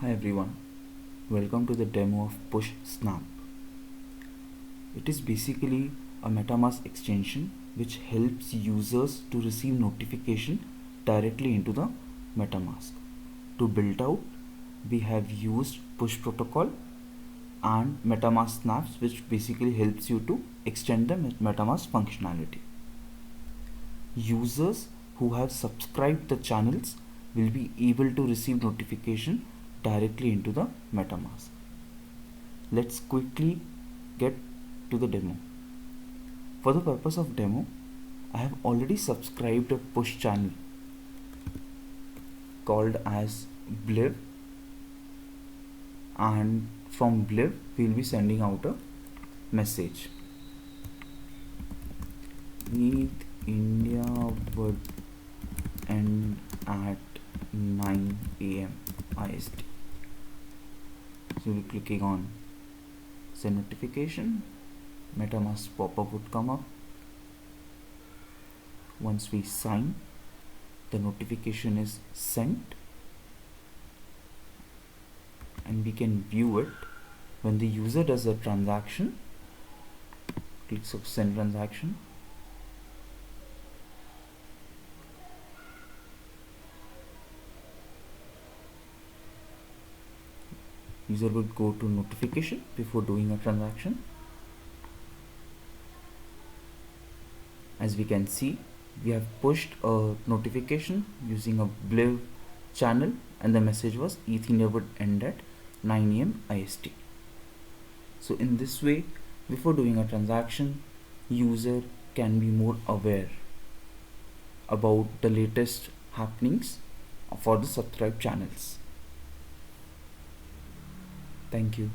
Hi everyone, welcome to the demo of Push Snap. It is basically a Metamask extension which helps users to receive notification directly into the Metamask. To build out, we have used Push protocol and Metamask snaps, which basically helps you to extend the Metamask functionality. Users who have subscribed the channels will be able to receive notification directly into the Metamask. Let's quickly get to the demo. For the purpose of demo, I have already subscribed a push channel called as Bliv, and from Bliv we will be sending out a message. ETHIndia would end at 9 AM IST. So we'll be clicking on send notification. Metamask pop-up would come up. Once we sign, the notification is sent and we can view it when the user does a transaction. Clicks on send transaction. User would go to notification before doing a transaction. As we can see, we have pushed a notification using a Bliv channel and the message was ETHIndia would end at 9 AM IST. So in this way, before doing a transaction, user can be more aware about the latest happenings for the subscribed channels. Thank you.